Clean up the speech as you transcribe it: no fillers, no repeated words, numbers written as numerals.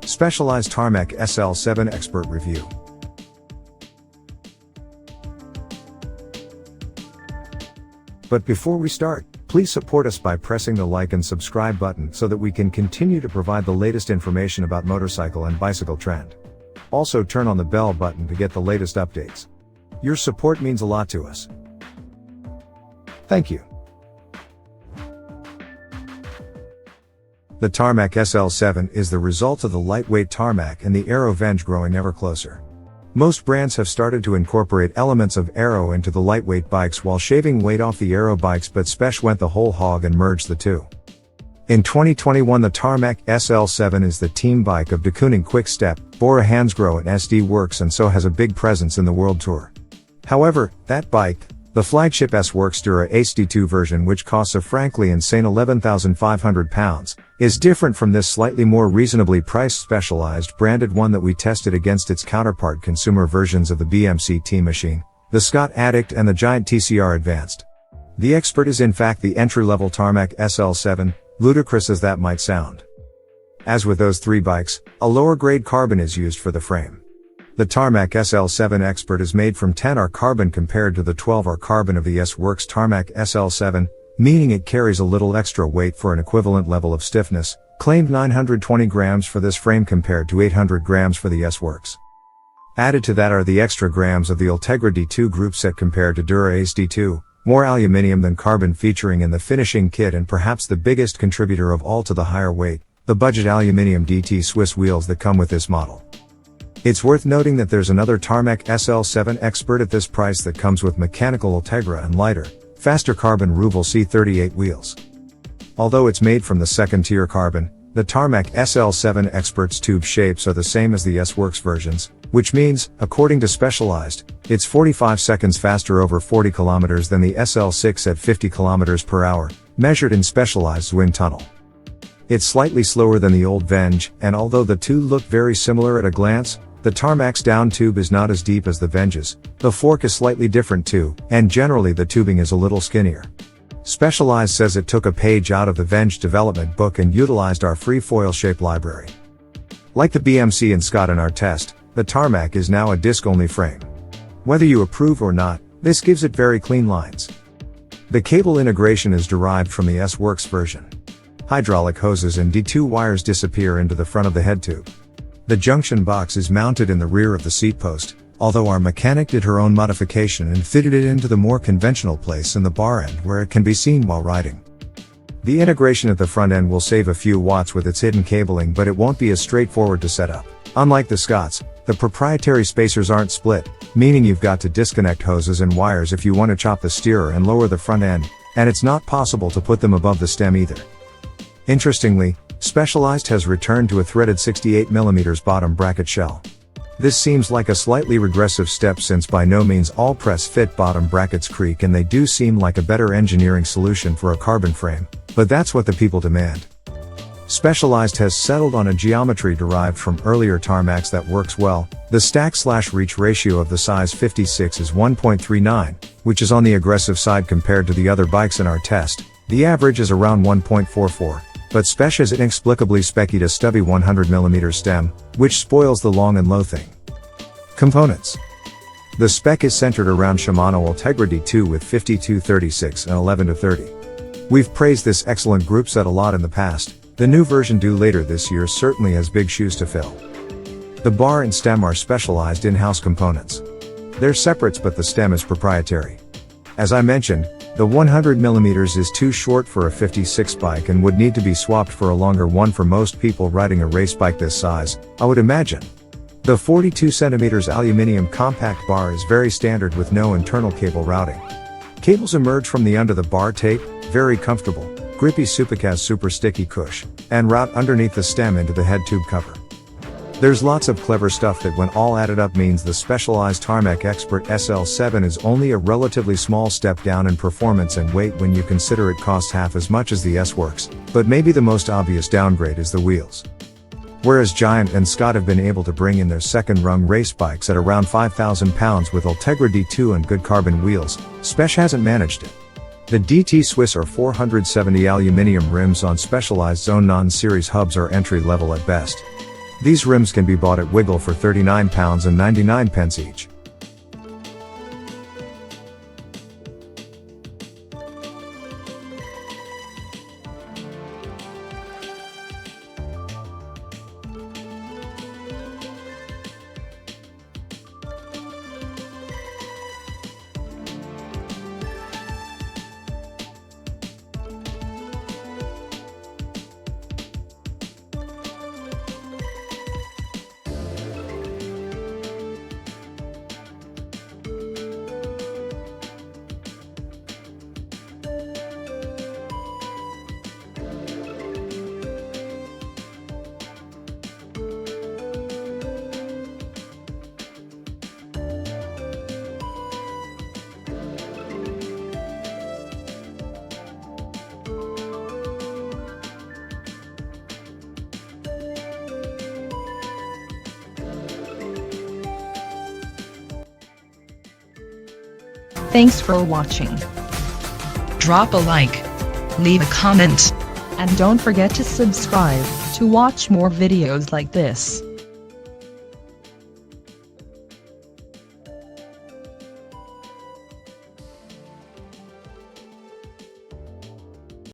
Specialized Tarmac SL7 Expert Review. But before we start, please support us by pressing the like and subscribe button so that we can continue to provide the latest information about motorcycle and bicycle trend. Also turn on the bell button to get the latest updates. Your support means a lot to us. Thank you. The Tarmac SL7 is the result of the lightweight Tarmac and the aero Venge growing ever closer. Most brands have started to incorporate elements of aero into the lightweight bikes while shaving weight off the aero bikes, but Spesh went the whole hog and merged the two. In 2021, the Tarmac SL7 is the team bike of Deceuninck-Quick Step, Bora-Hansgrohe and SD Worx, and so has a big presence in the WorldTour. However, that bike, the flagship S-Works Dura-Ace Di2 version, which costs a frankly insane £11,500, is different from this slightly more reasonably priced specialized branded one that we tested against its counterpart consumer versions of the BMC Teammachine, the Scott Addict and the Giant TCR Advanced. The Expert is in fact the entry-level Tarmac SL7, ludicrous as that might sound. As with those three bikes, a lower grade carbon is used for the frame. The Tarmac SL7 Expert is made from 10R carbon compared to the 12R carbon of the S-Works Tarmac SL7, meaning it carries a little extra weight for an equivalent level of stiffness, claimed 920 grams for this frame compared to 800 grams for the S-Works. Added to that are the extra grams of the Ultegra D2 group set compared to Dura-Ace D2, more aluminium than carbon featuring in the finishing kit, and perhaps the biggest contributor of all to the higher weight, the budget aluminium DT Swiss wheels that come with this model. It's worth noting that there's another Tarmac SL7 Expert at this price that comes with mechanical Ultegra and lighter, faster carbon Reuvel C38 wheels. Although it's made from the second-tier carbon, the Tarmac SL7 Expert's tube shapes are the same as the S-Works versions, which means, according to Specialized, it's 45 seconds faster over 40 km than the SL6 at 50 km per hour, measured in Specialized's wind tunnel. It's slightly slower than the old Venge, and although the two look very similar at a glance, the Tarmac's down tube is not as deep as the Venge's, the fork is slightly different too, and generally the tubing is a little skinnier. Specialized says it took a page out of the Venge development book and utilized our free foil shape library. Like the BMC and Scott in our test, the Tarmac is now a disc-only frame. Whether you approve or not, this gives it very clean lines. The cable integration is derived from the S-Works version. Hydraulic hoses and D2 wires disappear into the front of the head tube. The junction box is mounted in the rear of the seat post, although our mechanic did her own modification and fitted it into the more conventional place in the bar end where it can be seen while riding. The integration at the front end will save a few watts with its hidden cabling, but it won't be as straightforward to set up. Unlike the Scotts, the proprietary spacers aren't split, meaning you've got to disconnect hoses and wires if you want to chop the steerer and lower the front end, and it's not possible to put them above the stem either. Interestingly, Specialized has returned to a threaded 68mm bottom bracket shell. This seems like a slightly regressive step since by no means all press-fit bottom brackets creak, and they do seem like a better engineering solution for a carbon frame, but that's what the people demand. Specialized has settled on a geometry derived from earlier Tarmacs that works well. The stack/reach ratio of the size 56 is 1.39, which is on the aggressive side compared to the other bikes in our test. The average is around 1.44. But Spesh has inexplicably spec'd a stubby 100mm stem, which spoils the long and low thing. Components. The spec is centered around Shimano Ultegra D2 with 52/36 and 11/30. We've praised this excellent group set a lot in the past. The new version due later this year certainly has big shoes to fill. The bar and stem are Specialized in-house components. They're separates, but the stem is proprietary. As I mentioned, the 100mm is too short for a 56 bike and would need to be swapped for a longer one for most people riding a race bike this size, I would imagine. The 42cm aluminium compact bar is very standard with no internal cable routing. Cables emerge from the under the bar tape, very comfortable, grippy Supicaz super sticky cush, and route underneath the stem into the head tube cover. There's lots of clever stuff that when all added up means the Specialized Tarmac Expert SL7 is only a relatively small step down in performance and weight when you consider it costs half as much as the S-Works, but maybe the most obvious downgrade is the wheels. Whereas Giant and Scott have been able to bring in their second-rung race bikes at around 5,000 pounds with Ultegra D2 and good carbon wheels, Spesh hasn't managed it. The DT Swiss or 470 aluminium rims on Specialized's own non-series hubs are entry-level at best. These rims can be bought at Wiggle for £39.99 each. Thanks for watching. Drop a like, leave a comment, and don't forget to subscribe to watch more videos like this.